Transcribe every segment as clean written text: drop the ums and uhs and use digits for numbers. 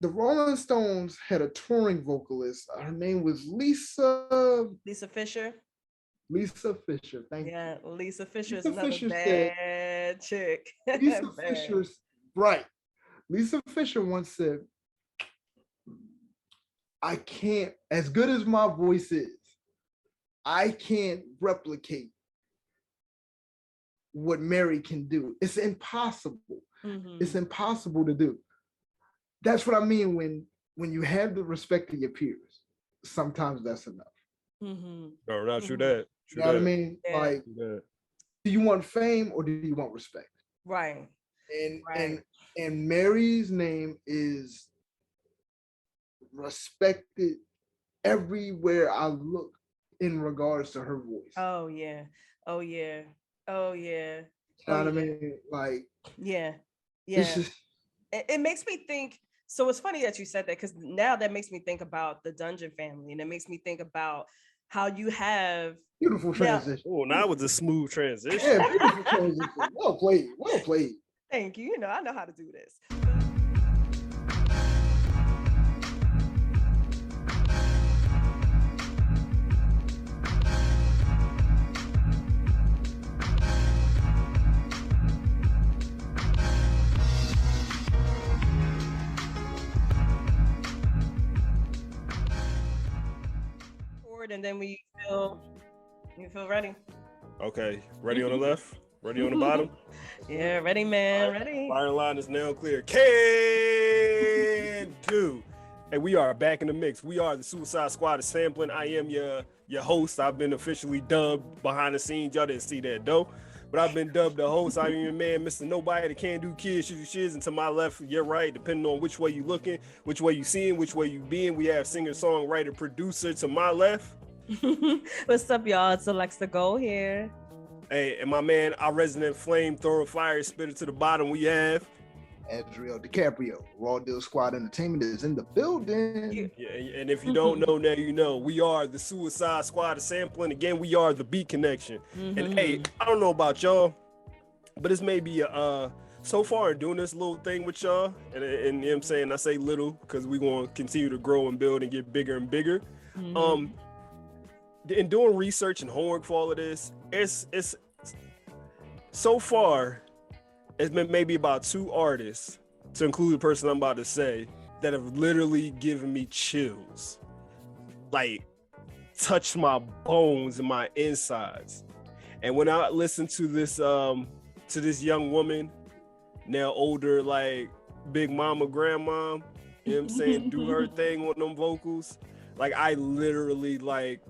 the Rolling Stones had a touring vocalist. Her name was Lisa Fisher. Lisa Fisher. Thank you. Yeah, Lisa Fisher is Lisa another Fisher bad chick. Lisa Fisher's right. Lisa Fisher once said, I can't, as good as my voice is, I can't replicate what Merry can do. It's impossible. Mm-hmm. It's impossible to do. That's what I mean when you have the respect of your peers. Sometimes that's enough. Mm-hmm. No, not true that. You know what I mean? Yeah. Like, do you want fame or do you want respect? Right. And Merry's name is respected everywhere I look in regards to her voice. Oh yeah. Oh yeah. Oh yeah. You know what I mean? Like, yeah. Just... It makes me think. So it's funny that you said that, because now that makes me think about the Dungeon family, and it makes me think about how you have beautiful transition. Oh, now it was a smooth transition. Yeah, beautiful transition. Well played. Well played. Thank you. You know, I know how to do this. And then you feel ready. Okay, ready on the left, ready on the bottom. Yeah, ready, man, ready. Fire line is now clear. Can do. And we are back in the mix. We are the Suicide Squad of Sampling. I am your host. I've been officially dubbed behind the scenes. Y'all didn't see that though, but I've been dubbed the host. I'm your man, Mr. Nobody, the Can Do Kid, Shizz, and to my left, you're right, depending on which way you looking, which way you seeing, which way you being. We have singer, songwriter, producer to my left. What's up, y'all? It's Alexa Go here. Hey, and my man, our resident flamethrower fire spitter to the bottom, we have Azrael, Dicaprio. Raw Deal Squad Entertainment is in the building. Yeah, and if you don't know, now you know. We are the Suicide Squad of Sampling. Again, we are the Beat Connection. Mm-hmm. And hey, I don't know about y'all, but it's maybe so far in doing this little thing with y'all, and you know what I'm saying, I say little because we're going to continue to grow and build and get bigger and bigger. Mm-hmm. In doing research and homework for all of this, it's so far, it's been maybe about 2 artists, to include the person I'm about to say, that have literally given me chills, like touched my bones and my insides. And when I listened to this young woman, now older, like big mama, grandma, you know what I'm saying, do her thing on them vocals, like I literally like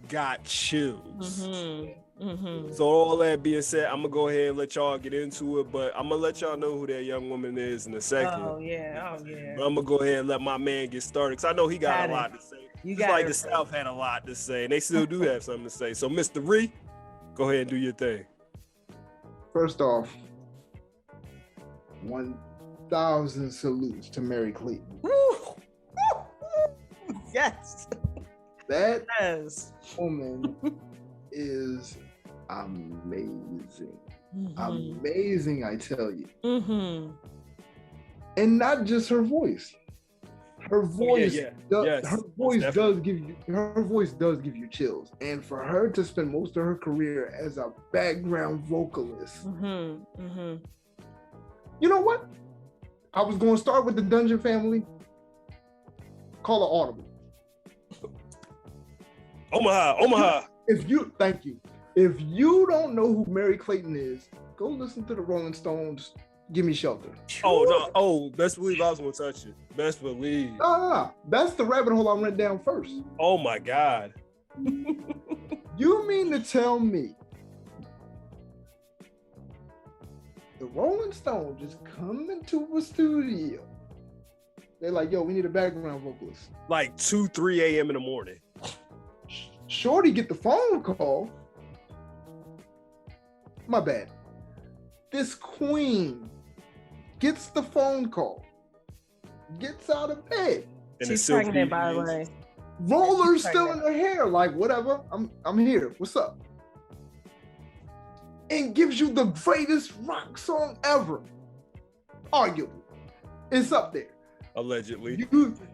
got chills. Mm-hmm. Mm-hmm. So all that being said, I'm gonna go ahead and let y'all get into it, but I'm gonna let y'all know who that young woman is in a second. Oh yeah. But I'm gonna go ahead and let my man get started, because I know he got a lot to say. Just like the South had a lot to say, and they still do have something to say. So Mr. Ree, go ahead and do your thing. First off, 1,000 salutes to Merry Clayton. Woo! Yes. That woman is amazing. Mm-hmm. Amazing, I tell you. Mm-hmm. And not just her voice. Her voice, her voice does give you chills. And for her to spend most of her career as a background vocalist, you know what? I was going to start with the Dungeon family. Call her Audible. Omaha. Thank you. If you don't know who Merry Clayton is, go listen to the Rolling Stones. Give Me Shelter. Oh no! Oh, best believe I was gonna touch it. Best believe. No. That's the rabbit hole I went down first. Oh my God. You mean to tell me the Rolling Stones just come into a studio? They're like, yo, we need a background vocalist. Like 2-3 a.m. in the morning. Shorty get the phone call. My bad. This queen gets the phone call, gets out of bed. And she's pregnant, by the way. Rollers still in her hair, like whatever. I'm here. What's up? And gives you the greatest rock song ever. Arguably, it's up there. Allegedly.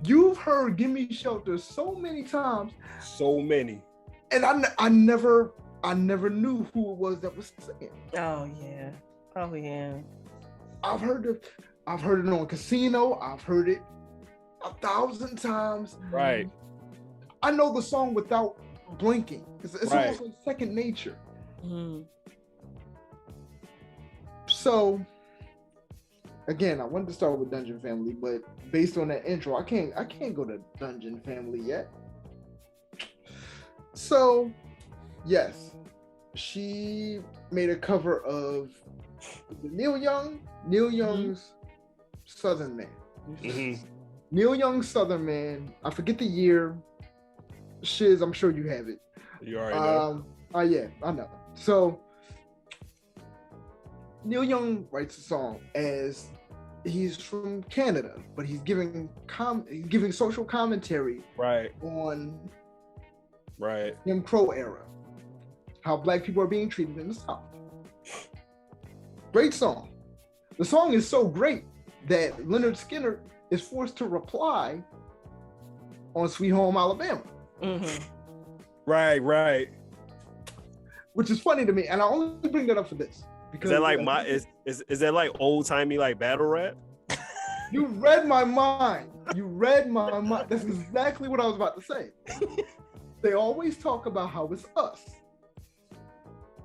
You've heard "Give Me Shelter" so many times. So many. And I never knew who it was that was singing. Oh yeah. I've heard it on Casino. I've heard it 1,000 times. Right. I know the song without blinking. It's right. almost like second nature. Mm-hmm. So, again, I wanted to start with Dungeon Family, but based on that intro, I can't go to Dungeon Family yet. So, yes, she made a cover of Neil Young's Southern Man. Mm-hmm. Neil Young's Southern Man. I forget the year. Shizz, I'm sure you have it. You already know. Yeah, I know. So Neil Young writes a song as he's from Canada, but he's giving social commentary on Jim Crow era, how Black people are being treated in the South. Great song. The song is so great that Leonard Skinner is forced to reply on Sweet Home Alabama. Mm-hmm. Right. Which is funny to me, and I only bring that up for this. Because is that like is that like old timey like battle rap? You read my mind. That's exactly what I was about to say. They always talk about how it's us.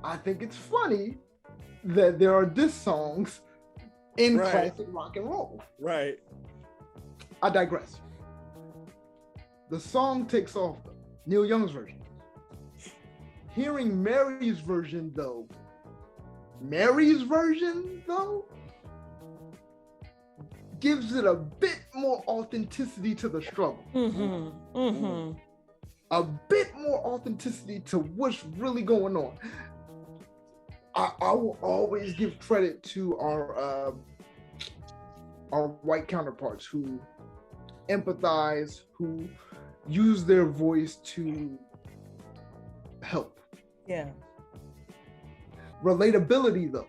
I think it's funny that there are diss songs in classic rock and roll. Right. I digress. The song takes off, though. Neil Young's version. Hearing Mary's version, though, gives it a bit more authenticity to the struggle. Mm-hmm. Mm-hmm. A bit more authenticity to what's really going on. I will always give credit to our white counterparts who empathize, who use their voice to help. Yeah. Relatability,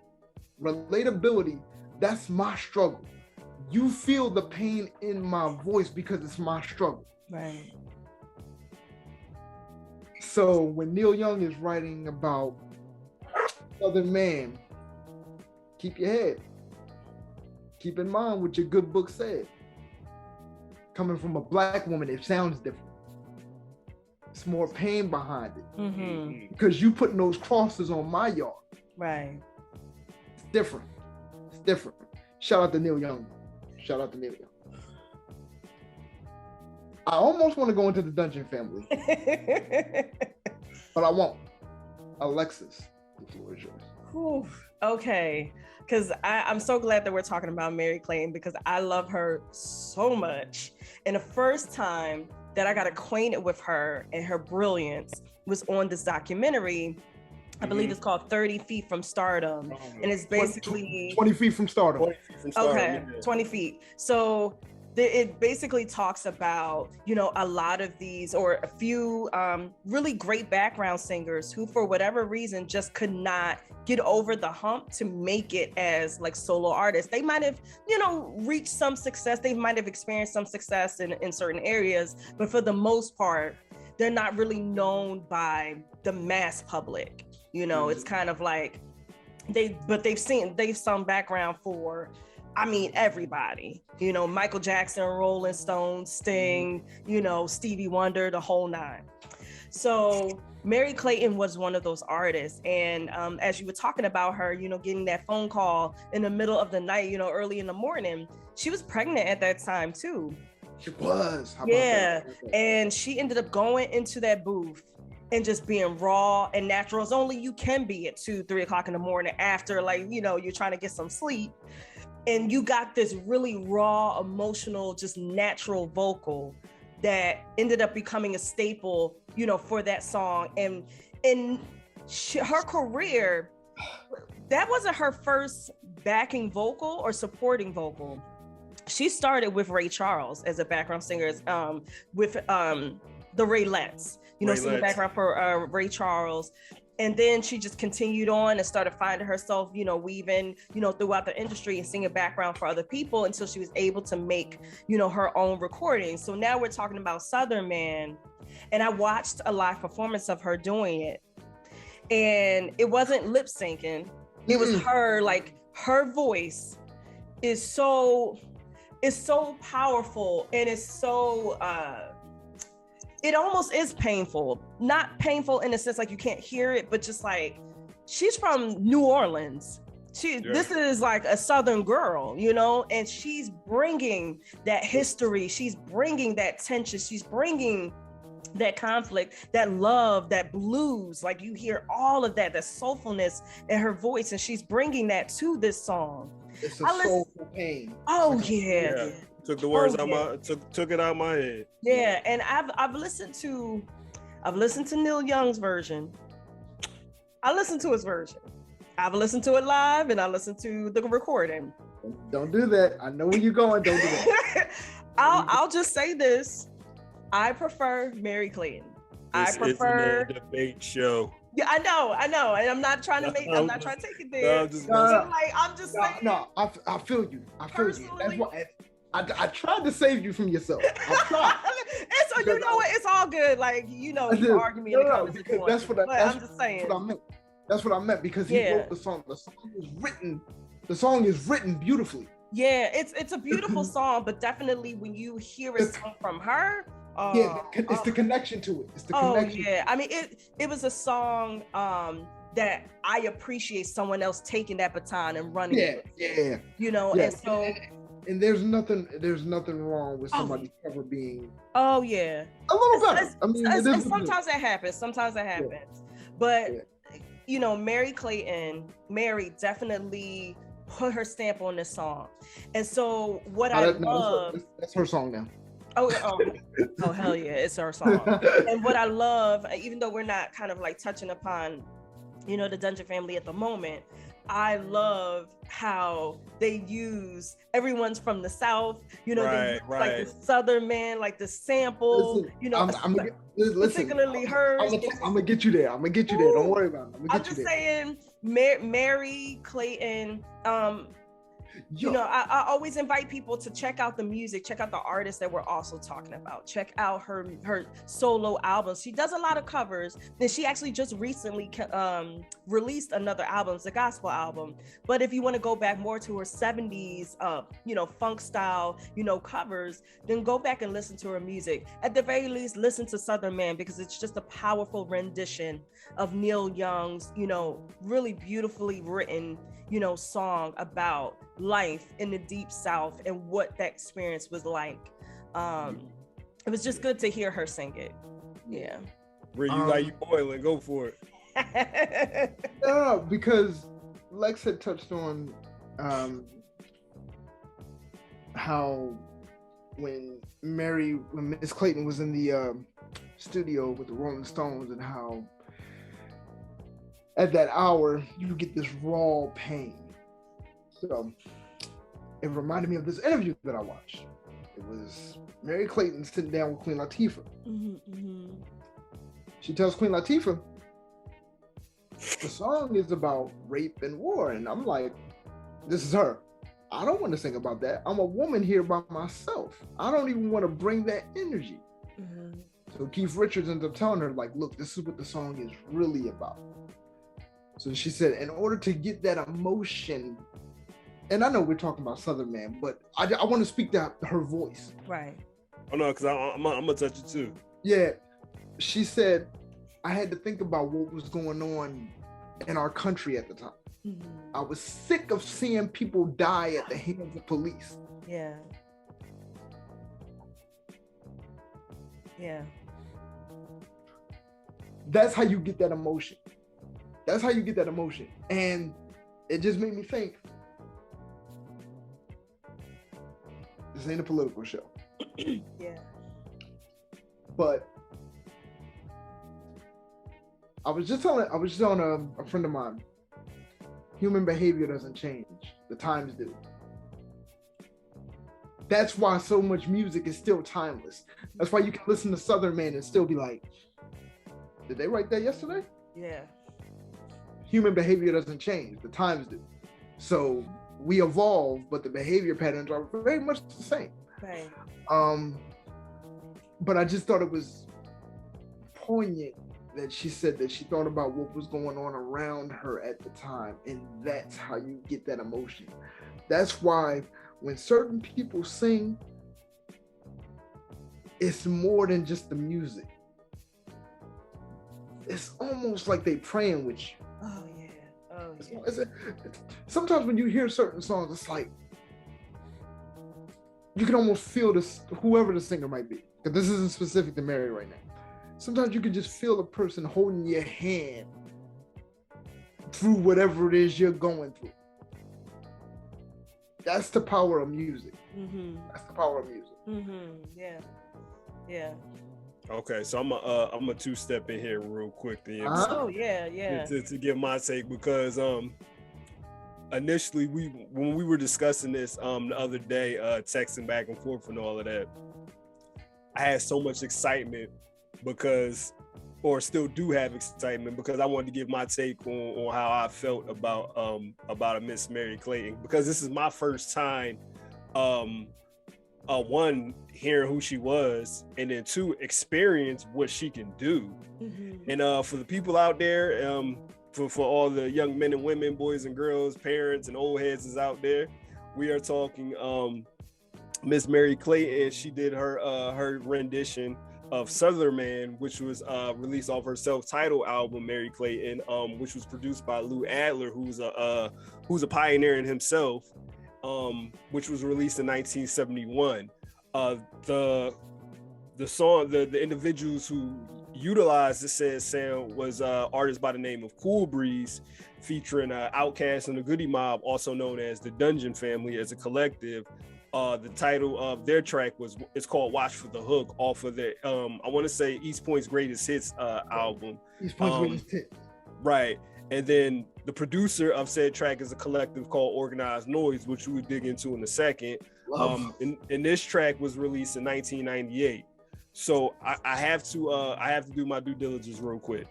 that's my struggle. You feel the pain in my voice because it's my struggle. Right. So when Neil Young is writing about Southern Man, keep your head. Keep in mind what your good book said. Coming from a Black woman, it sounds different. It's more pain behind it. Mm-hmm. Because you putting those crosses on my yard. Right. It's different. Shout out to Neil Young. I almost want to go into the Dungeon Family. But I won't. Alexis, the floor is yours. Whew. Okay. Because I'm so glad that we're talking about Merry Clayton because I love her so much. And the first time that I got acquainted with her and her brilliance was on this documentary. I believe it's called 30 Feet from Stardom. And it's basically 20 feet from stardom. 20 feet from stardom. Okay, yeah. 20 feet. So it basically talks about, a lot of these or a few really great background singers who, for whatever reason, just could not get over the hump to make it as like solo artists. They might have, reached some success. They might have experienced some success in certain areas, but for the most part, they're not really known by the mass public. It's kind of like they've sung background for, everybody, Michael Jackson, Rolling Stones, Sting, Stevie Wonder, the whole nine. So Merry Clayton was one of those artists. And as you were talking about her, getting that phone call in the middle of the night, early in the morning, she was pregnant at that time too. She was. Yeah. And she ended up going into that booth and just being raw and natural as only you can be at 2-3 o'clock in the morning after you're trying to get some sleep. And you got this really raw, emotional, just natural vocal that ended up becoming a staple, for that song. And in her career, that wasn't her first backing vocal or supporting vocal. She started with Ray Charles as a background singer, with the Raelettes. Singing background for Ray Charles. And then she just continued on and started finding herself, you know, weaving, you know, throughout the industry and singing background for other people until she was able to make, you know, her own recordings. So now we're talking about Southern Man. And I watched a live performance of her doing it. And it wasn't lip syncing. It was her, like, her voice is so powerful, and it's so it almost is painful. Not painful in the sense like you can't hear it, but just like, she's from New Orleans. This is like a Southern girl, you know, and she's bringing that history. She's bringing that tension. She's bringing that conflict, that love, that blues. Like, you hear all of that, the soulfulness in her voice, and she's bringing that to this song. It's a soulful pain. Oh yeah. Took the words out took it out my head. Yeah, and I've listened to Neil Young's version. I listened to his version. I've listened to it live, and I listened to the recording. Don't do that. I know where you're going. Don't do that. I'll just say this. I prefer Merry Clayton. This isn't a debate show. Yeah, I know, and I'm not trying to take it there. I'm just saying. No, I feel you. That's why I tried to save you from yourself. I tried. You know what? It's all good. Like, you know, you can argue me in the comments if you want. I'm just saying. That's what I meant, because he wrote the song. The song is written beautifully. Yeah, it's a beautiful song, but definitely when you hear it sung from her. It's the connection to it. It's the connection. Yeah, I mean, it was a song that I appreciate someone else taking that baton and running it. Yeah. You know, and so. And there's nothing wrong with somebody's cover being. Oh yeah. A little better. I mean, sometimes that happens. But you know, Merry definitely put her stamp on this song. And so what I love. That's her song now. Oh hell yeah, it's her song. And what I love, even though we're not kind of like touching upon, you know, the Dungeon family at the moment, I love how they use everyone's from the South, you know, like the Southern Man, like the sample, you know, particularly hers. I'm gonna get you there. Don't worry about it. I'm just saying, Merry Clayton. You know, I always invite people to check out the music, check out the artists that we're also talking about, check out her solo albums. She does a lot of covers. Then she actually just recently released another album, it's a gospel album. But if you want to go back more to her 70s, you know, funk style, you know, covers, then go back and listen to her music. At the very least, listen to Southern Man, because it's just a powerful rendition of Neil Young's, you know, really beautifully written, you know, song about life in the deep South and what that experience was like. It was just good to hear her sing it. Yeah. Where you got you boiling, go for it. No, because Lex had touched on how when Miss Clayton was in the studio with the Rolling Stones, and how at that hour you get this raw pain. So it reminded me of this interview that I watched. It was Merry Clayton sitting down with Queen Latifah. She tells Queen Latifah, the song is about rape and war. And I'm like, this is her. I don't want to sing about that. I'm a woman here by myself. I don't even want to bring that energy. So Keith Richards ends up telling her, like, look, this is what the song is really about. So she said, in order to get that emotion, and I know we're talking about Southern Man, but I want to speak to her voice. Right. Oh no, because I'm gonna touch it too. Yeah. She said, I had to think about what was going on in our country at the time. I was sick of seeing people die at the hands of police. Yeah. Yeah. That's how you get that emotion. And it just made me think, this ain't a political show. Yeah. But I was just telling a friend of mine, human behavior doesn't change. The times do. That's why so much music is still timeless. That's why you can listen to Southern Man and still be like, did they write that yesterday? Yeah. human behavior doesn't change, the times do. So we evolve, but the behavior patterns are very much the same. Right. But I just thought it was poignant that she said that she thought about what was going on around her at the time, and that's how you get that emotion. That's why when certain people sing, it's more than just the music. It's almost like they praying with you. Oh yeah. Oh yeah. Sometimes when you hear certain songs, it's like you can almost feel this, whoever the singer might be. Because this isn't specific to Mary right now. Sometimes you can just feel a person holding your hand through whatever it is you're going through. That's the power of music. Mm-hmm. That's the power of music. Mm-hmm. Yeah. Yeah. Okay, so I'm a two-step in here real quick. Oh yeah. To give my take, because initially when we were discussing this the other day, texting back and forth and all of that, I had so much excitement or still do have excitement, because I wanted to give my take on how I felt about a Miss Merry Clayton, because this is my first time one, hearing who she was, and then two, experience what she can do. Mm-hmm. And for the people out there, for all the young men and women, boys and girls, parents and old heads is out there, we are talking Miss Merry Clayton. She did her rendition of Southern Man, which was released off her self-titled album Merry Clayton, which was produced by Lou Adler, who's a pioneer in himself, which was released in 1971. The song, the individuals who utilized the said sound was artists by the name of Cool Breeze, featuring OutKast and the Goodie Mob, also known as the Dungeon Family, as a collective. The title of their track it's called Watch for the Hook, off of the I want to say East Point's Greatest Hits album. East Point's Greatest Hits. Right. And then the producer of said track is a collective called Organized Noize, which we would dig into in a second. And this track was released in 1998. So I have to do my due diligence real quick.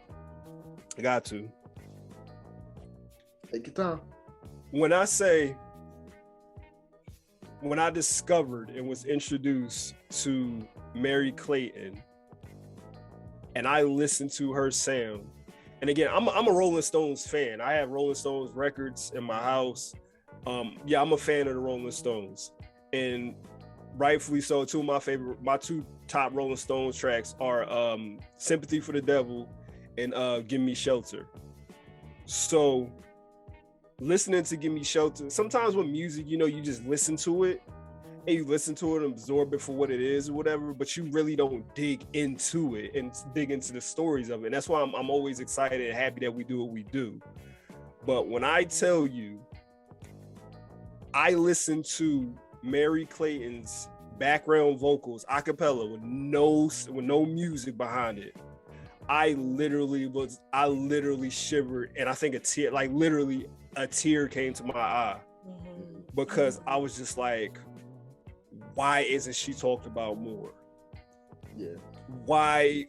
I got to. Take your time. When I discovered and was introduced to Merry Clayton, and I listened to her sound, and again, I'm a Rolling Stones fan. I have Rolling Stones records in my house. I'm a fan of the Rolling Stones, and rightfully so. My two top Rolling Stones tracks are "Sympathy for the Devil" and "Give Me Shelter." So, listening to "Give Me Shelter," sometimes with music, you just listen to it and you listen to it and absorb it for what it is or whatever, but you really don't dig into it and dig into the stories of it. And that's why I'm always excited and happy that we do what we do. But when I tell you, I listen to Merry Clayton's background vocals, a cappella, with no music behind it, I literally shivered, and I think a tear came to my eye, because I was just like, why isn't she talked about more? Yeah. Why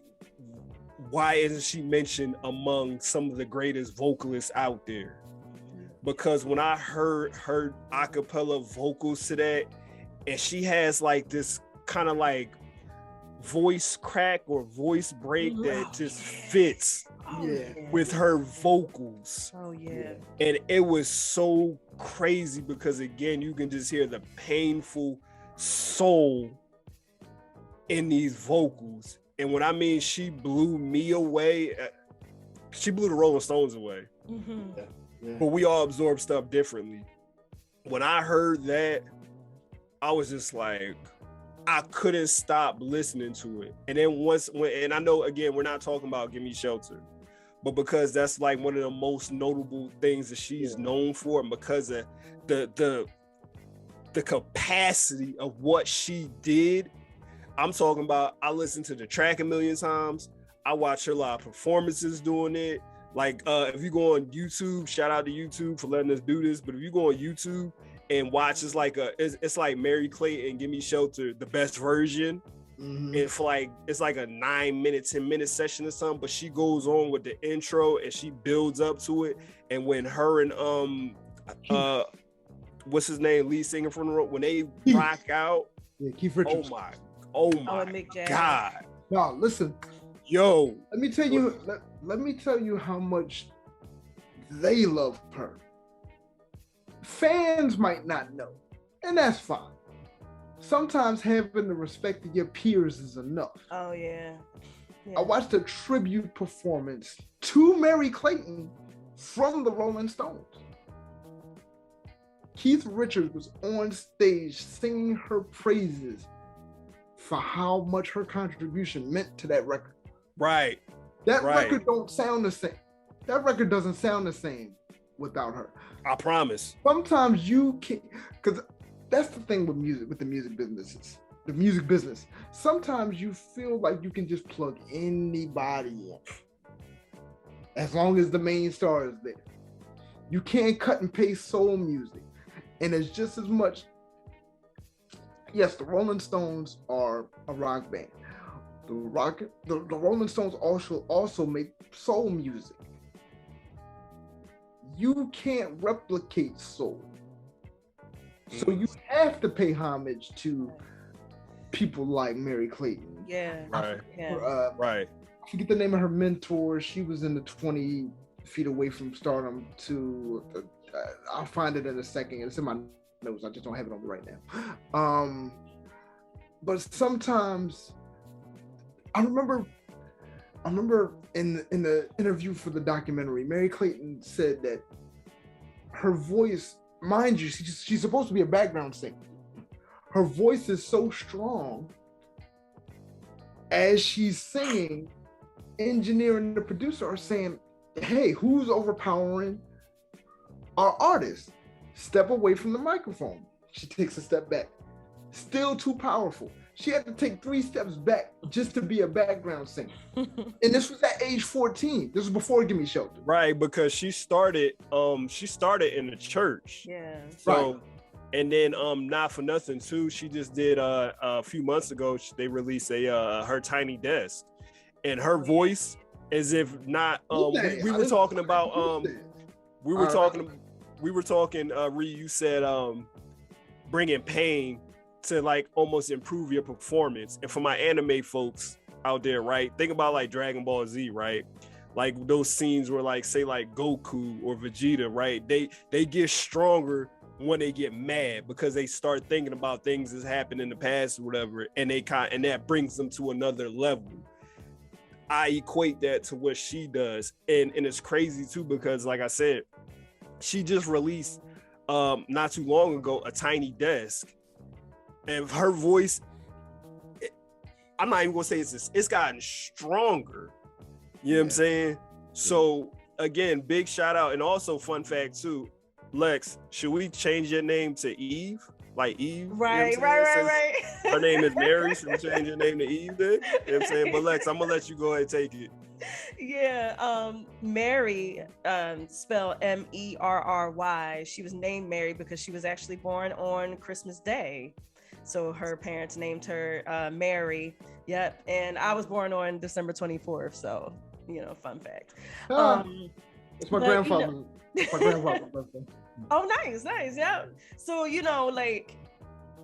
isn't she mentioned among some of the greatest vocalists out there? Because when I heard her a cappella vocals to that, and she has like this kind of like voice crack or voice break that just fits with her vocals. Oh yeah. And it was so crazy, because again, you can just hear the painful soul in these vocals. And when I mean she blew me away, she blew the Rolling Stones away. Mm-hmm. Yeah. But we all absorb stuff differently. When I heard that, I was just like, I couldn't stop listening to it. And then and I know, again, we're not talking about Give Me Shelter, but because that's like one of the most notable things that she's known for, and because of the capacity of what she did, I'm talking about, I listened to the track a million times. I watched her live performances doing it. Like, if you go on YouTube, shout out to YouTube for letting us do this, but if you go on YouTube and watch, it's like Merry Clayton, Give Me Shelter, the best version, And for like, it's like a 9-minute, 10-minute session or something, but she goes on with the intro and she builds up to it. And when her and what's his name, lead singer from the road, when they rock out, Keith Richards. Oh my God. No, listen. Yo. Let me tell you how much they love her. Fans might not know, and that's fine. Sometimes having the respect of your peers is enough. Oh, yeah. I watched a tribute performance to Merry Clayton from the Rolling Stones. Keith Richards was on stage singing her praises for how much her contribution meant to that record. Right. That record don't sound the same. That record doesn't sound the same without her. I promise. Sometimes you can't, because that's the thing with music, with the music business. Sometimes you feel like you can just plug anybody in, as long as the main star is there. You can't cut and paste soul music, and it's just as much. Yes, the Rolling Stones are a rock band. The Rolling Stones also make soul music. You can't replicate soul. So you have to pay homage to people like Merry Clayton. Yeah. Right. I forget the name of her mentor. She was in the 20 Feet Away from Stardom to, I'll find it in a second. It's in my notes. I just don't have it on me right now. But sometimes, I remember in the interview for the documentary, Merry Clayton said that her voice, mind you, she's supposed to be a background singer. Her voice is so strong as she's singing, engineer and the producer are saying, hey, who's overpowering our artist? Step away from the microphone. She takes a step back. Still too powerful. She had to take 3 steps back just to be a background singer. And this was at age 14. This was before Gimme Shelter. Right, because she started in the church. Yeah. So, right. And then not for nothing too, she just did a few months ago, they released her Tiny Desk. And her voice, as if not we were talking about Ree, you said bringing pain to like almost improve your performance. And for my anime folks out there, right, think about like Dragon Ball Z, right? Like those scenes where like, say like Goku or Vegeta, right, they get stronger when they get mad because they start thinking about things that's happened in the past or whatever, and that brings them to another level. I equate that to what she does, and it's crazy too because like I said, she just released not too long ago a Tiny Desk. And her voice, I'm not even gonna say it's gotten stronger. You know what I'm saying? So again, big shout out. And also fun fact too, Lex, should we change your name to Eve? Like Eve? Right. Her name is Mary. Should we change your name to Eve then? You know what I'm saying? But Lex, I'm gonna let you go ahead and take it. Yeah, Mary, spelled Merry. She was named Mary because she was actually born on Christmas Day. So her parents named her Mary. Yep. And I was born on December 24th. So, fun fact. It's my grandfather's birthday. Oh, nice. Yeah. So,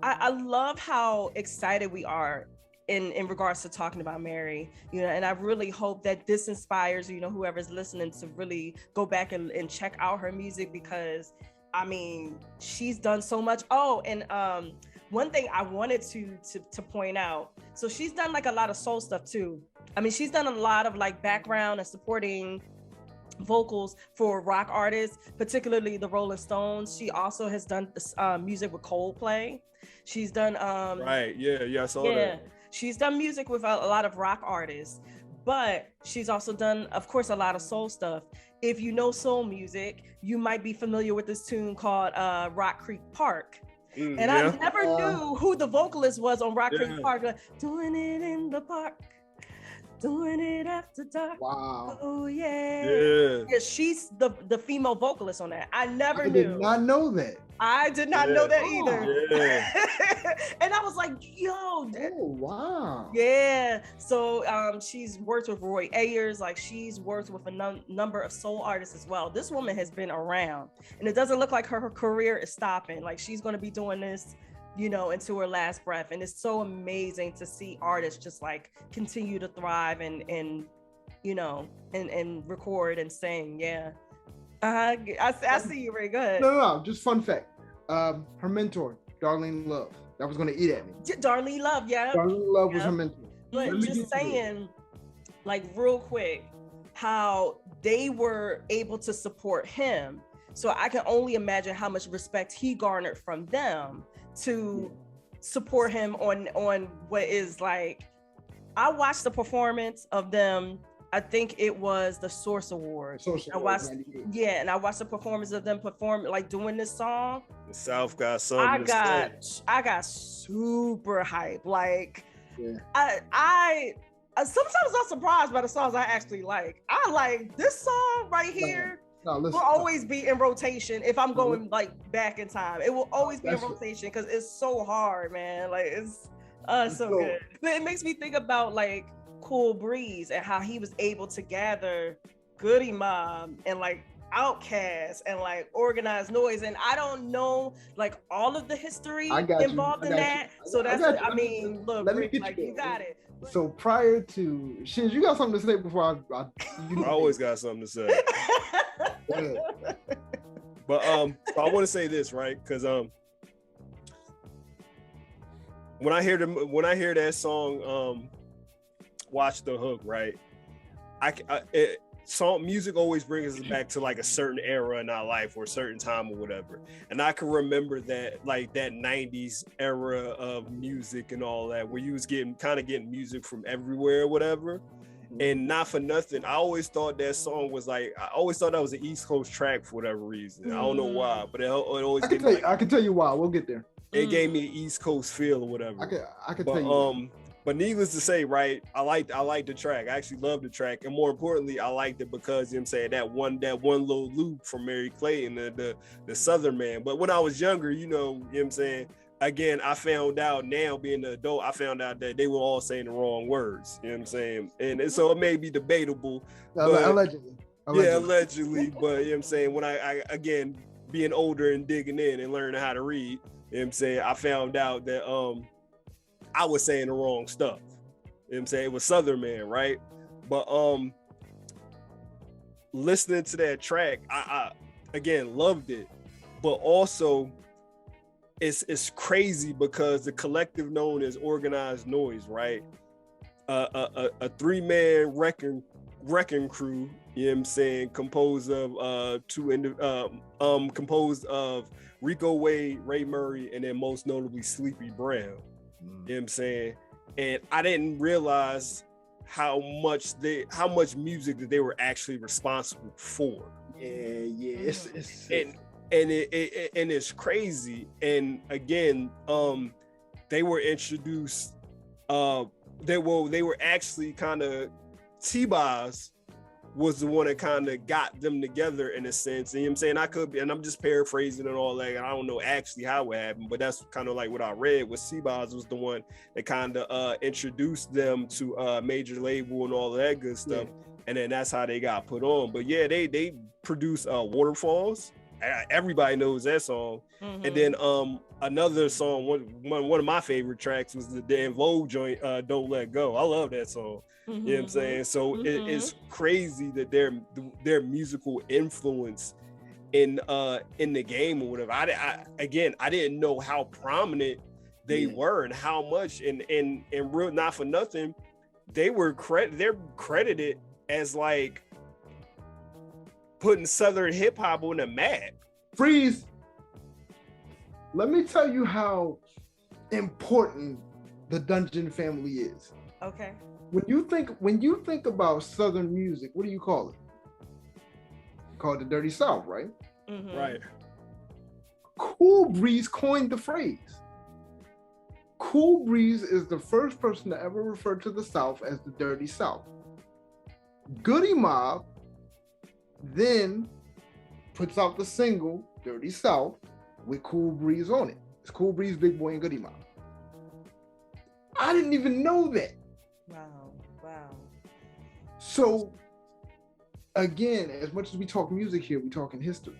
I love how excited we are in regards to talking about Mary, and I really hope that this inspires, whoever's listening to really go back and check out her music, because I mean, she's done so much. Oh, and one thing I wanted to point out, so she's done like a lot of soul stuff too. I mean, she's done a lot of like background and supporting vocals for rock artists, particularly the Rolling Stones. She also has done music with Coldplay. She's done right, yeah, I saw that. She's done music with a lot of rock artists, but she's also done, of course, a lot of soul stuff. If you know soul music, you might be familiar with this tune called Rock Creek Park. And I never knew who the vocalist was on Rock Creek Park. Doing it in the park. Doing it after dark. Wow. Oh yeah. Yeah. She's the female vocalist on that. I never knew. Did not know that. I did not know that either. Yeah. And I was like, yo. Oh, wow. Yeah. So she's worked with Roy Ayers. Like she's worked with a number of soul artists as well. This woman has been around, and it doesn't look like her career is stopping. Like she's going to be doing this, you know, into her last breath. And it's so amazing to see artists just like continue to thrive and you know, and record and sing. Yeah. I see you, Ray. Go ahead. No. Just fun fact. Her mentor, Darlene Love, that was going to eat at me. Darlene Love, yeah. Darlene Love was her mentor. But just saying, like real quick, how they were able to support him. So I can only imagine how much respect he garnered from them to support him on what is like. I watched the performance of them. I think it was the Source Awards. I watched, and I watched the performance of them perform, like doing this song. The South got something. I got super hyped. Like, I sometimes I'm surprised by the songs I actually like. I like this song right here. Will always be in rotation if I'm going like back in time. It will always be in rotation because it's so hard, man. Like it's so good. But it makes me think about like Cool Breeze and how he was able to gather Goodie Mob and like OutKast and like organize Noize. And I don't know like all of the history involved in that. So that's I mean, look, Rick, like you got it. So prior to Shizz, you got something to say before I always got something to say. But so I want to say this, right? Because when I hear that song, Watch the Hook, right? Music always brings us back to like a certain era in our life or a certain time or whatever. And I can remember that like that 90s era of music and all that, where you was getting music from everywhere or whatever. And not for nothing, I always thought that song was like, I always thought that was an East Coast track for whatever reason. I don't know why, but it always I can tell you why. We'll get there. It gave me an East Coast feel or whatever. I can tell you. But needless to say, right, I like the track. I actually love the track. And more importantly, I liked it because, you know what I'm saying, that one little loop from Merry Clayton, the Southern Man. But when I was younger, you know what I'm saying, again, I found out now being an adult, I found out that they were all saying the wrong words. You know what I'm saying? And so it may be debatable. Allegedly. Yeah, allegedly. But you know what I'm saying, when I again, being older and digging in and learning how to read, you know what I'm saying, I found out that I was saying the wrong stuff. You know what I'm saying? It was Southern Man, right? But listening to that track, I again loved it. But also it's crazy because the collective known as Organized Noize, right? A three-man wrecking crew, you know what I'm saying, composed of composed of Rico Wade, Ray Murray, and then most notably Sleepy Brown. You know what I'm saying? And I didn't realize how much music that they were actually responsible for. Yeah. And it's crazy. And again, they were introduced. They were actually kind of T-Boz was the one that kind of got them together in a sense. And you know what I'm saying? I could be, and I'm just paraphrasing and all that. I don't know actually how it happened, but that's kind of like what I read was T-Boz was the one that kind of introduced them to major label and all that good stuff. Yeah. And then that's how they got put on. But yeah, they produced Waterfalls. Everybody knows that song. Mm-hmm. And then another song, one of my favorite tracks was the Dan Vogue joint, Don't Let Go. I love that song. Mm-hmm. You know what I'm saying? So it's crazy that their musical influence in the game or whatever. I didn't know how prominent they were and how much and real, not for nothing, they're credited as like putting Southern hip hop on the map. Freeze. Let me tell you how important the Dungeon family is. Okay. When you think about Southern music, what do you call it? You call it the Dirty South, right? Mm-hmm. Right. Cool Breeze coined the phrase. Cool Breeze is the first person to ever refer to the South as the Dirty South. Goodie Mob then puts out the single Dirty South with Cool Breeze on it. It's Cool Breeze, Big Boy, and Goodie Mob. I didn't even know that. Wow. So, again, as much as we talk music here, we talking history.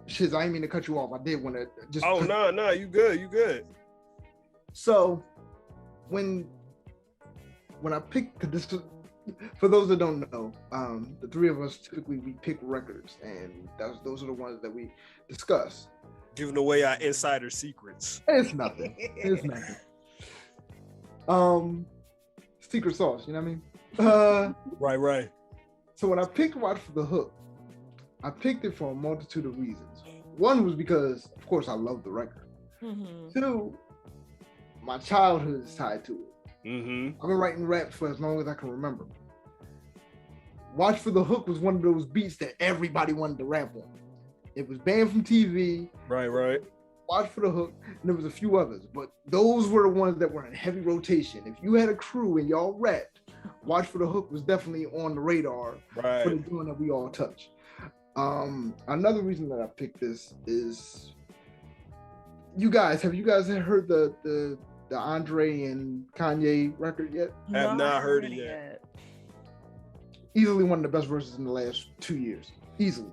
Shizz, I didn't mean to cut you off. I did want to just... Oh, no, you good. So, when I pick this, for those that don't know, the three of us typically we pick records, and those are the ones that we discuss. Giving away our insider secrets. It's nothing. Secret sauce, you know what I mean? Right. So when I picked Watch for the Hook, I picked it for a multitude of reasons. One was because, of course, I love the record. Mm-hmm. Two, my childhood is tied to it. Mm-hmm. I've been writing raps for as long as I can remember. Watch for the Hook was one of those beats that everybody wanted to rap on. It was banned from TV. Right. Watch for the Hook, and there was a few others, but those were the ones that were in heavy rotation. If you had a crew and y'all rapped, Watch for the Hook was definitely on the radar for the joint that we all touch. Another reason that I picked this is, have you guys heard the Andre and Kanye record yet? I have not heard it yet. Easily one of the best verses in the last 2 years. Easily.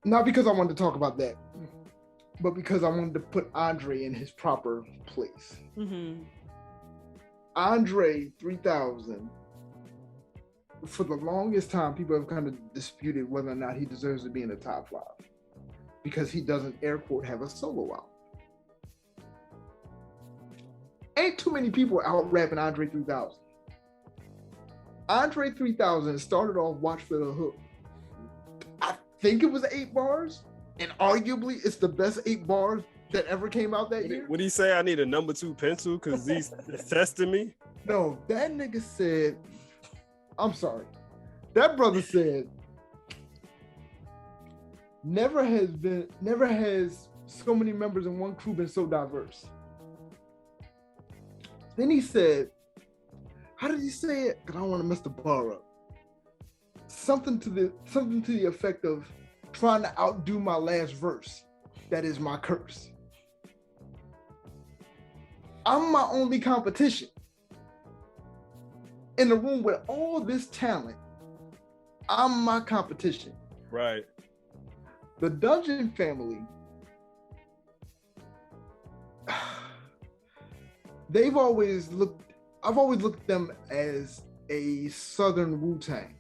Not because I wanted to talk about that, but because I wanted to put Andre in his proper place. Mm-hmm. Andre 3000, for the longest time, people have kind of disputed whether or not he deserves to be in the top 5 because he doesn't, air quote, have a solo album. Ain't too many people out rapping Andre 3000. Andre 3000 started off Watch for the Hook. I think it was 8 bars, and arguably it's the best 8 bars that ever came out that year. Would he say I need a number 2 pencil because he's testing me? No, that nigga said, I'm sorry. That brother said, never has so many members in one crew been so diverse. Then he said, how did he say it? Because I don't want to mess the bar up. Something to the effect of trying to outdo my last verse. That is my curse. I'm my only competition. In a room with all this talent, I'm my competition. Right. The Dungeon family, I've always looked at them as a Southern Wu-Tang.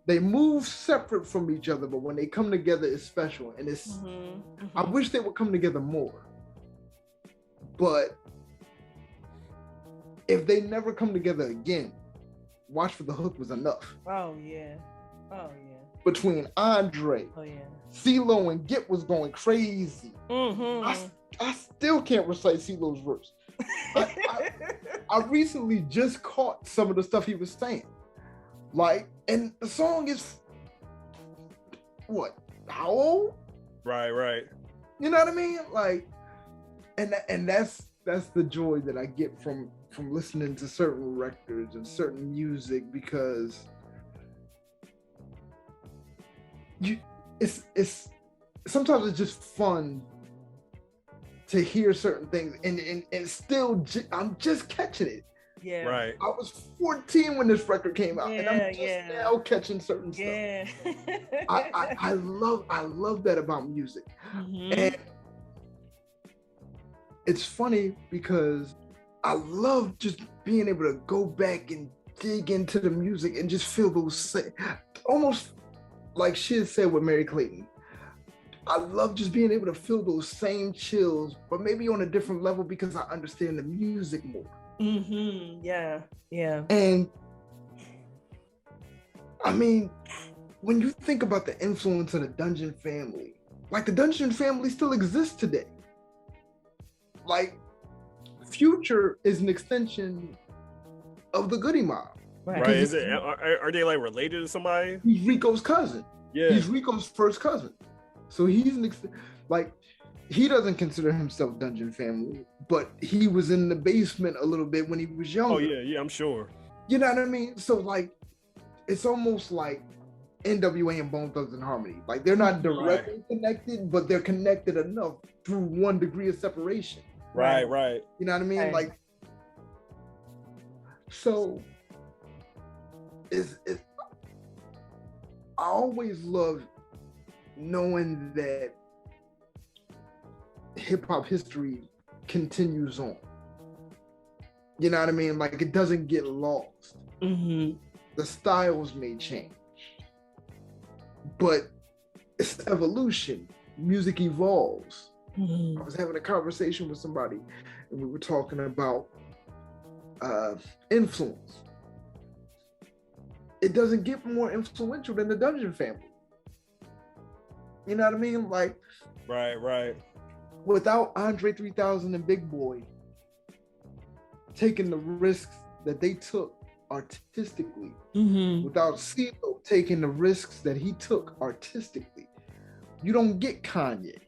They move separate from each other, but when they come together, it's special. And it's, I wish they would come together more. But if they never come together again, Watch for the Hook was enough. Oh yeah. Between Andre, CeeLo, and Git was going crazy. Mm-hmm. I still can't recite CeeLo's verse. I recently just caught some of the stuff he was saying. Like, and the song is what? How old? Right. You know what I mean? Like, and that's the joy that I get from listening to certain records and certain music, because it's sometimes it's just fun to hear certain things and still I'm just catching it. Yeah. Right. I was 14 when this record came out, and I'm just now catching certain stuff. I love that about music. Mm-hmm. And it's funny because I love just being able to go back and dig into the music and just feel those, almost like Shizz said with Merry Clayton. I love just being able to feel those same chills, but maybe on a different level because I understand the music more. Mm-hmm. Yeah. And I mean, when you think about the influence of the Dungeon family, like the Dungeon family still exists today. Like, Future is an extension of the Goodie Mob. Right. Is it? Are they like related to somebody? He's Rico's cousin. Yeah. He's Rico's first cousin. So he's like, he doesn't consider himself Dungeon Family, but he was in the basement a little bit when he was younger. Oh yeah, I'm sure. You know what I mean? So like, it's almost like NWA and Bone Thugs and Harmony. Like they're not directly connected, but they're connected enough through one degree of separation. Right. You know what I mean? Right. Like, so I always love knowing that hip hop history continues on. You know what I mean? Like it doesn't get lost. Mm-hmm. The styles may change, but it's evolution. Music evolves. Mm-hmm. I was having a conversation with somebody and we were talking about influence. It doesn't get more influential than the Dungeon Family. You know what I mean? Like, Right. without Andre 3000 and Big Boy taking the risks that they took artistically, Mm-hmm. without CeeLo taking the risks that he took artistically, you don't get Kanye.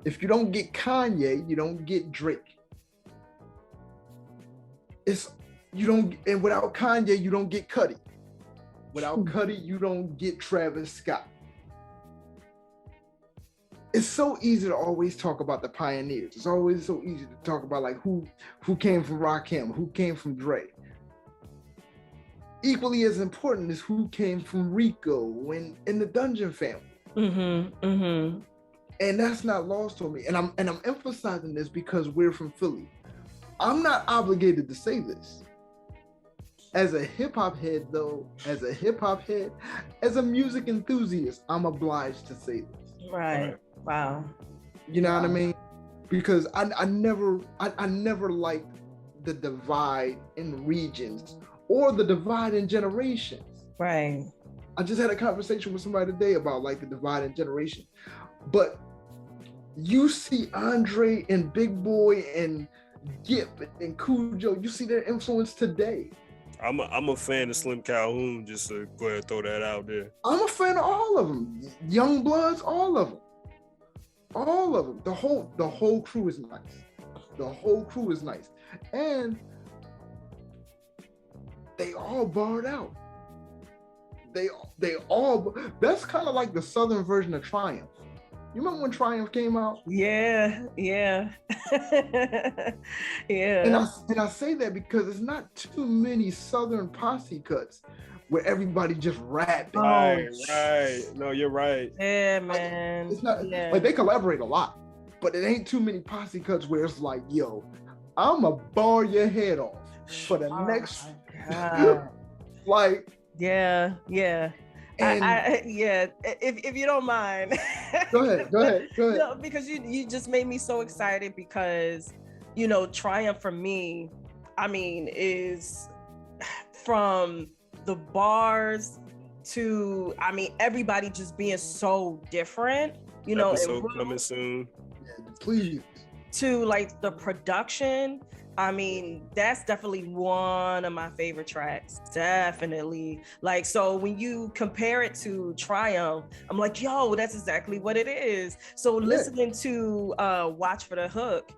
If you don't get Kanye, you don't get Drake. And without Kanye, you don't get Cudi. Without Cudi, you don't get Travis Scott. It's so easy to always talk about the pioneers. It's always so easy to talk about like who came from Rakim, who came from Dre. Equally as important is who came from Rico and in the Dungeon Family. Mm-hmm. Mm-hmm. And that's not lost on me. And I'm emphasizing this because we're from Philly. I'm not obligated to say this. As a hip hop head, though, as a music enthusiast, I'm obliged to say this. Right. Wow. You know what I mean? Because I never liked the divide in regions or the divide in generations. Right. I just had a conversation with somebody today about like the divide in generation. But you see Andre and Big Boy and Gip and Cujo, you see their influence today. I'm a fan of Slim Calhoun, just to go ahead and throw that out there. I'm a fan of all of them. Young Bloods, all of them. All of them. The whole crew is nice. The whole crew is nice. And they all barred out. They all, that's kind of like the Southern version of Triumph. You remember when Triumph came out? Yeah. Yeah. And I say that because it's not too many Southern posse cuts where everybody just rapping. Right. No, you're right. Yeah, man. It's not like they collaborate a lot, but it ain't too many posse cuts where it's like, yo, I'ma bar your head off for the next. Like. Yeah. And if you don't mind. Go ahead. No, because you just made me so excited because, you know, Triumph for me, I mean, is from the bars to, I mean, everybody just being so different, you know. Episode coming soon. Yeah, please. To like the production. I mean, that's definitely one of my favorite tracks. Definitely. Like, so when you compare it to Triumph, I'm like, yo, that's exactly what it is. So listening to Watch for the Hook,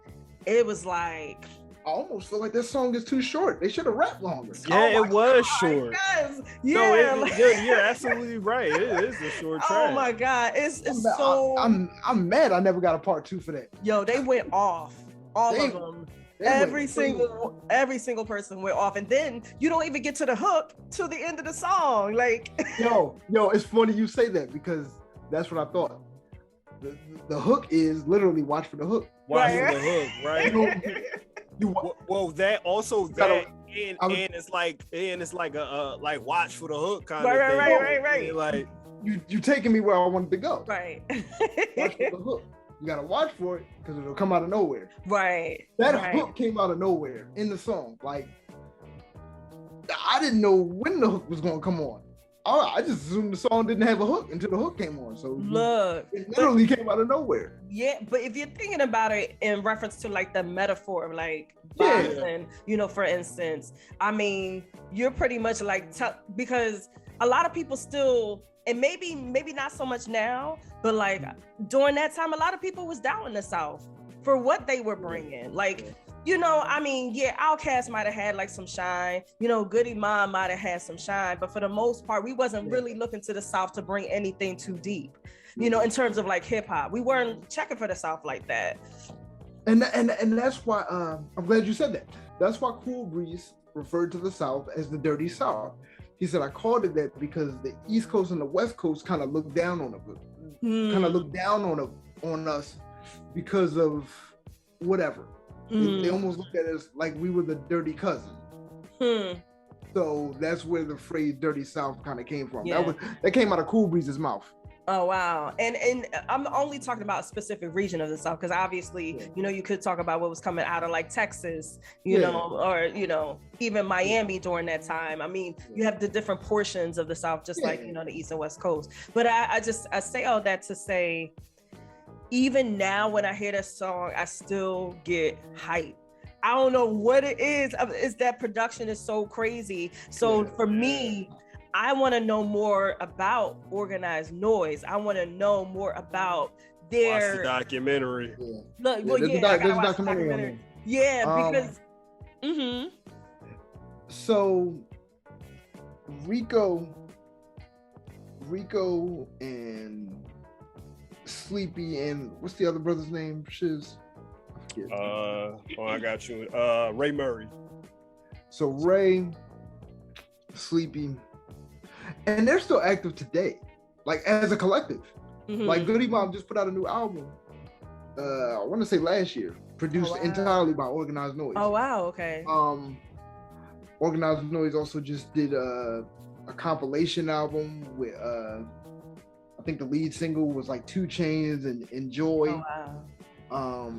it was like, I almost feel like this song is too short. They should have rapped longer. Yeah, it was short. Yes. Yeah. No, you're absolutely right. It is a short track. Oh my God. It's I'm mad I never got a part 2 for that. Yo, they went off. All of them. Every single person went off, and then you don't even get to the hook till the end of the song. Like, yo, it's funny you say that because that's what I thought. The hook is literally watch for the hook. Watch for the hook, right? Well, that also that and it's like a like watch for the hook kind of thing. Right. Like you taking me where I wanted to go. Right. Watch for the hook. You gotta watch for it because it'll come out of nowhere. Right. That hook came out of nowhere in the song. Like, I didn't know when the hook was gonna come on. I just assumed the song didn't have a hook until the hook came on. So look, it literally came out of nowhere. Yeah, but if you're thinking about it in reference to like the metaphor of like boxing, you know, for instance, I mean, you're pretty much like because a lot of people still and maybe not so much now, but like during that time, a lot of people was down in the South for what they were bringing. Like, you know, I mean, yeah, OutKast might have had like some shine, you know, Goodie Mob might have had some shine, but for the most part, we wasn't really looking to the South to bring anything too deep, you know, in terms of like hip hop. We weren't checking for the South like that. And that's why I'm glad you said that. That's why Cool Breeze referred to the South as the Dirty South. He said, I called it that because the East Coast and the West Coast kind of looked down on on us because of whatever. They almost looked at us like we were the dirty cousin. So that's where the phrase "Dirty South" kind of came from. That came out of Cool Breeze's mouth. Oh wow. And I'm only talking about a specific region of the South, because obviously, you know, you could talk about what was coming out of like Texas, you know, or, you know, even Miami during that time. I mean, you have the different portions of the South, just like, you know, the East and West Coast. But I say all that to say, even now when I hear that song, I still get hype. I don't know what it is. It's that production is so crazy. So for me, I want to know more about Organized Noize. I want to know more about their watch the documentary. Look, well, there's a documentary. Yeah, because So Rico and Sleepy and what's the other brother's name? Shizz. I got you. Ray Murray. So Ray, Sleepy, and they're still active today, like as a collective. Like Goodie Mob just put out a new album. I want to say last year, produced entirely by Organized Noize. Oh wow, okay. Organized Noize also just did a compilation album with I think the lead single was like 2 Chainz and Enjoy. Oh, wow.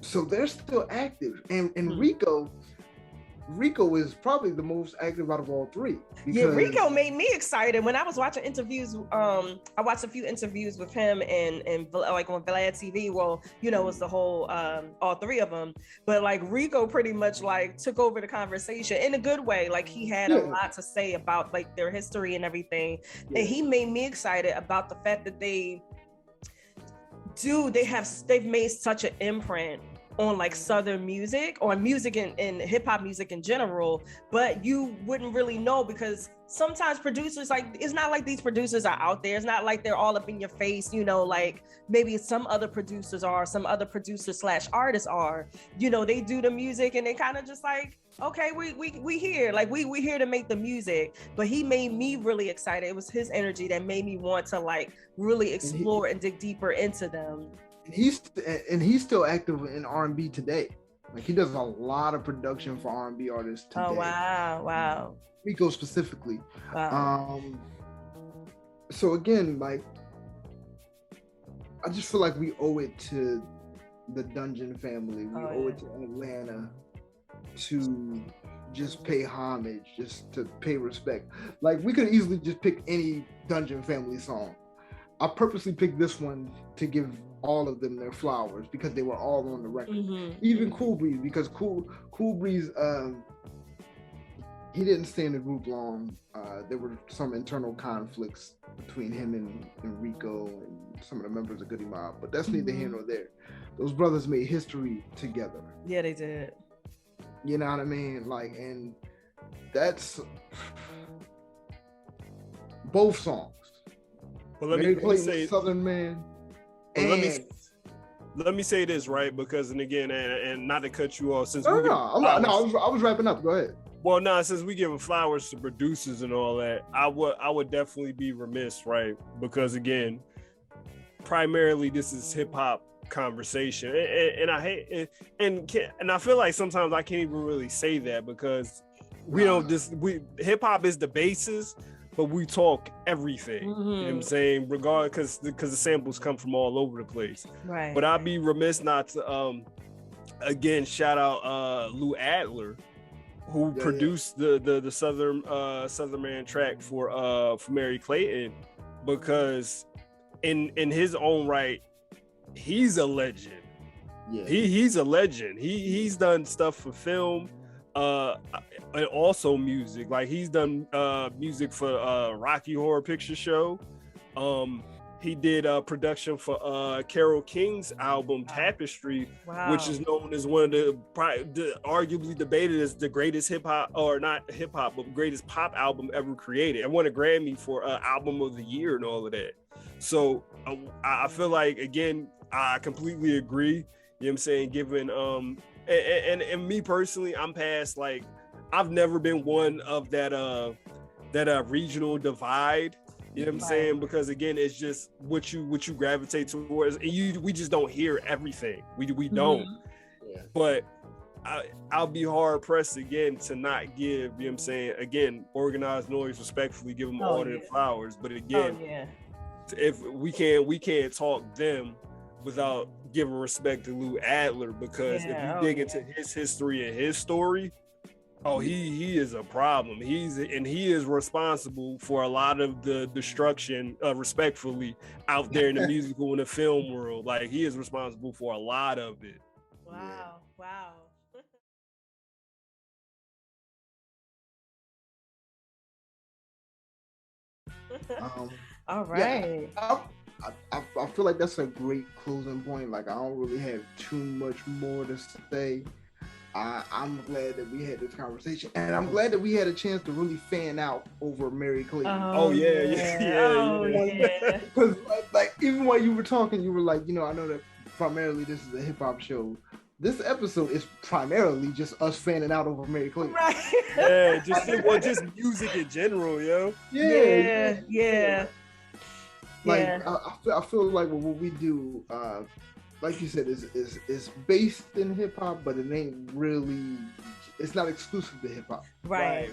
So they're still active, and Rico is probably the most active out of all three. Yeah, Rico made me excited when I was watching interviews. I watched a few interviews with him and like on Vlad TV. Well, you know, it was the whole all 3 of them. But like Rico pretty much like took over the conversation in a good way. Like he had a lot to say about like their history and everything, and he made me excited about the fact that they've made such an imprint on like Southern music or music and hip hop music in general, but you wouldn't really know because sometimes producers, like, it's not like these producers are out there. It's not like they're all up in your face, you know, like maybe some other producers are, some other producers / artists are, you know, they do the music and they kind of just like, okay, we here, like we here to make the music. But he made me really excited. It was his energy that made me want to like really explore and dig deeper into them. He's still active in R&B today. Like he does a lot of production for R&B artists today. Oh wow. Rico specifically. Wow. So again, like I just feel like we owe it to the Dungeon family. We owe it to Atlanta to just pay homage, just to pay respect. Like we could easily just pick any Dungeon family song. I purposely picked this one to give all of them their flowers because they were all on the record. Even Cool Breeze, because Cool Breeze, he didn't stay in the group long. There were some internal conflicts between him and Rico and some of the members of Goodie Mob, but that's neither here nor there. Those brothers made history together. Yeah, they did. You know what I mean? Like, and that's both songs. Well, let me say Southern Man. Well, let me say this, right? Because, and again, and not to cut you off, since I was wrapping up. Go ahead. Well, no, since we giving flowers to producers and all that, I would definitely be remiss, right? Because again, primarily this is hip hop conversation, and I hate it, and I feel like sometimes I can't even really say that because hip hop is the basis. But we talk everything, you know what I'm saying, regardless, because the samples come from all over the place. Right. But I'd be remiss not to, again, shout out Lou Adler, who produced the Southern Man track for Merry Clayton, because in his own right, he's a legend. Yeah. He's a legend. He's done stuff for film. and also music. Like he's done music for Rocky Horror Picture Show. He did production for Carole King's album Tapestry, which is known as one of the arguably debated as the greatest hip hop, or not hip hop, but greatest pop album ever created. And won a Grammy for album of the year and all of that. So I feel like, again, I completely agree. You know what I'm saying? Given and me personally, I'm past, like, I've never been one of that regional divide. You know what I'm saying? Because again, it's just what you gravitate towards, and we just don't hear everything. We don't. Yeah. But I'll be hard pressed again to not give, you know what I'm saying, again, Organized Noize, respectfully give them all their flowers. But again, if we can't talk them without giving respect to Lou Adler, because if you dig into his history and his story, he is a problem. He is responsible for a lot of the destruction, respectfully, out there in the musical and the film world. Like, he is responsible for a lot of it. Wow. All right. Yeah, I feel like that's a great closing point. Like, I don't really have too much more to say. I'm glad that we had this conversation, and I'm glad that we had a chance to really fan out over Merry Clayton. Yeah. Because like even while you were talking, you were like, I know that primarily this is a hip hop show. This episode is primarily just us fanning out over Merry Clayton. Right. Yeah, just music in general, yo. Yeah. Like I feel like what we do, like you said, is based in hip hop, but it ain't really. It's not exclusive to hip hop. Right.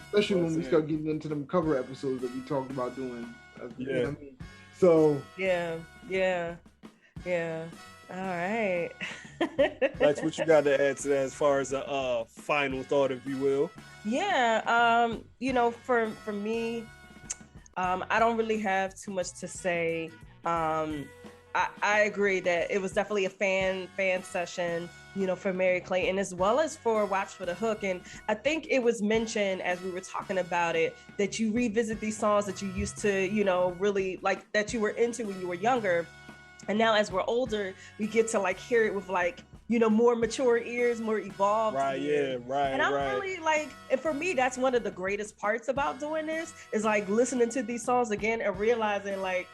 Especially when we start getting into them cover episodes that we talked about doing. You know what I mean? So. Yeah. All right. That's what you got to add to that as far as a final thought, if you will. Yeah. For me, I don't really have too much to say. I agree that it was definitely a fan session, for Merry Clayton, as well as for Watch for the Hook. And I think it was mentioned as we were talking about it, that you revisit these songs that you used to, really like, that you were into when you were younger. And now as we're older, we get to like hear it with like, more mature ears, more evolved ears. And I'm really like, and for me, that's one of the greatest parts about doing this, is like listening to these songs again and realizing like,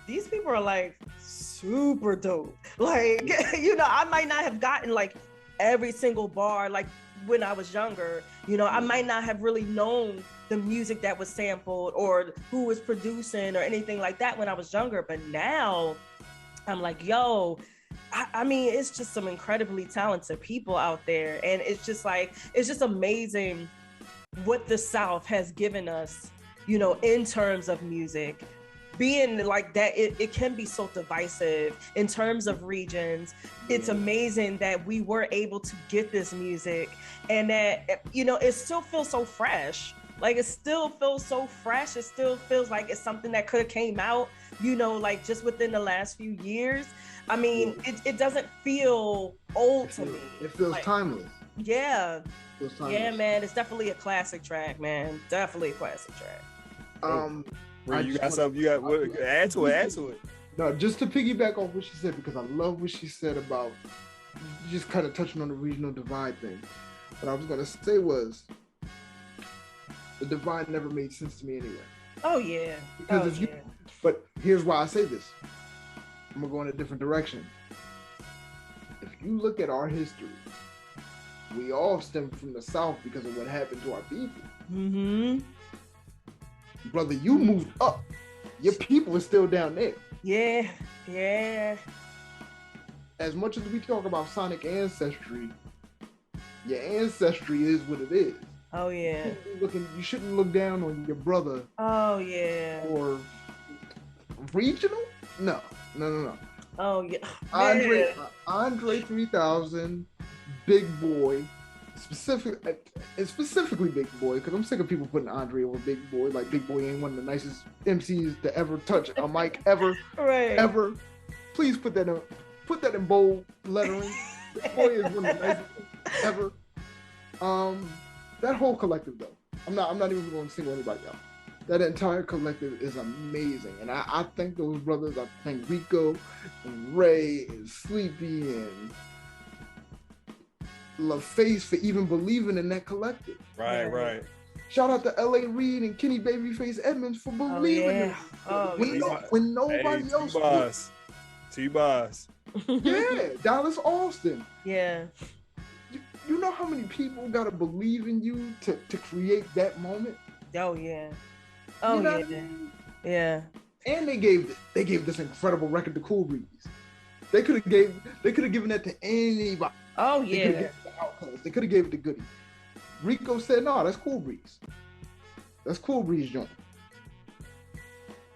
these people are like super dope. Like, I might not have gotten like every single bar like when I was younger. I might not have really known the music that was sampled or who was producing or anything like that when I was younger. But now I'm like, yo, I mean, it's just some incredibly talented people out there. And it's just amazing what the South has given us, in terms of music. Being like that, it can be so divisive in terms of regions. It's amazing that we were able to get this music, and that, it still feels so fresh. Like, it still feels so fresh. It still feels like it's something that could have came out, like just within the last few years. I mean, it doesn't feel old to me. It feels like, timeless. Yeah. Yeah, man. It's definitely a classic track, man. Definitely a classic track. You got something? You got add to it. No, just to piggyback off what she said, because I love what she said about just kind of touching on the regional divide thing. What I was gonna say was, the divide never made sense to me anyway. Oh yeah. Because but here's why I say this. I'm gonna go in a different direction. If you look at our history, we all stem from the South because of what happened to our people. Mm-hmm. Brother, you moved up. Your people are still down there. Yeah. As much as we talk about sonic ancestry, your ancestry is what it is. Oh yeah. You shouldn't look down on your brother. Oh yeah. Or regional? No. Oh yeah. Andre 3000, Big Boy. Specifically Big Boy, because I'm sick of people putting Andre over Big Boy. Like, Big Boy ain't one of the nicest MCs to ever touch a mic ever. Right. Ever. Please put that in bold lettering. Big Boy is one of the nicest ever. That whole collective though, I'm not even going to single anybody out. That entire collective is amazing. And I thank those brothers. I thank Rico and Ray and Sleepy and LaFace for even believing in that collective. Right. Shout out to L.A. Reid and Kenny Babyface Edmonds for believing in it. When nobody else did. T-Boss. Yeah, Dallas Austin. Yeah. You know how many people gotta believe in you to create that moment? Oh yeah. Oh you know yeah. I mean? Yeah. And they gave this incredible record to Cool Breeze. They could have given that to anybody. Oh They yeah. could have given it to OutKast. They could have gave it to Goodie. Rico said, "No, that's Cool Breeze. That's Cool Breeze joint."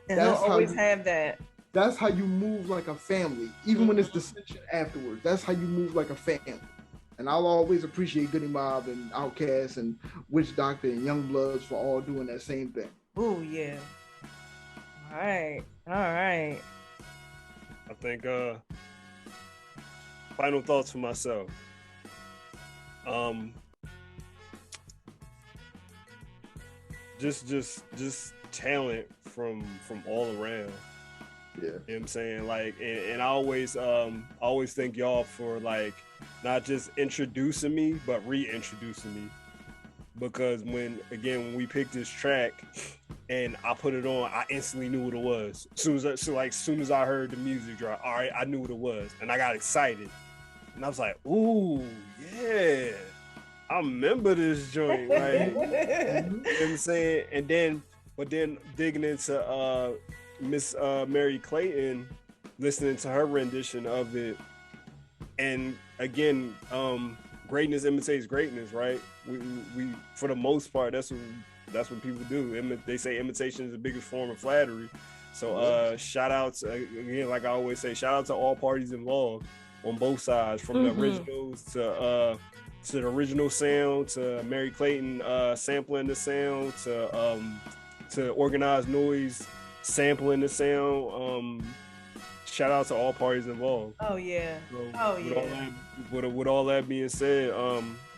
And they'll always have that. That's how you move like a family, even when it's dissension afterwards. That's how you move like a family. And I'll always appreciate Goodie Mob and OutKast and Witchdoctor and Young Bloods for all doing that same thing. Oh yeah. All right. I think final thoughts for myself. Just talent from all around. Yeah. You know what I'm saying? Like, and I always thank y'all for like not just introducing me, but reintroducing me. Because when we picked this track and I put it on, I instantly knew what it was. As soon as I heard the music drop, all right, I knew what it was. And I got excited. And I was like, ooh, yeah. I remember this joint, right? You know what I'm saying? But then digging into Miss Merry Clayton, listening to her rendition of it, and again, greatness imitates greatness, right? We for the most part, that's what people do. They say imitation is the biggest form of flattery. So shout out to, again, like I always say, shout out to all parties involved on both sides, from the originals to the original sound, to Merry Clayton sampling the sound, to Organized Noize sampling the sound. Shout out to all parties involved. Oh yeah. So, with all that being said,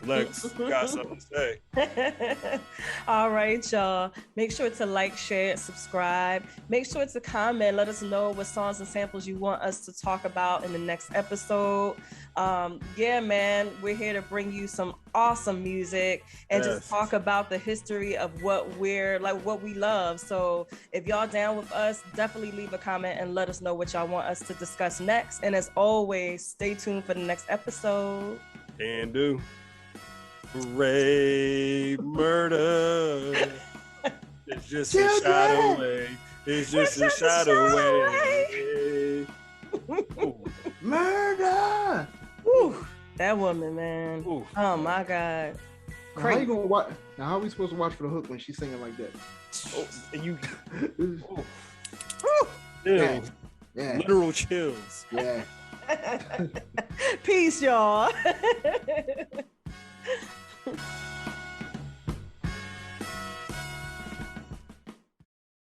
Lex, you got something to say? All right, y'all. Make sure to like, share, subscribe. Make sure to comment. Let us know what songs and samples you want us to talk about in the next episode. Yeah, man, we're here to bring you some awesome music and just talk about the history of what we love. So if y'all down with us, definitely leave a comment and let us know what y'all want us to discuss next. And as always, stay tuned for the next episode. Can do. Ray murder. It's just a shot away. It's just a shot away. Murder. Woo, that woman, man. Ooh. Oh my God. Now, how you gonna watch? Now, how are we supposed to watch for the hook when she's singing like that? Chills. Yeah. Literal chills. Yeah. Peace, y'all.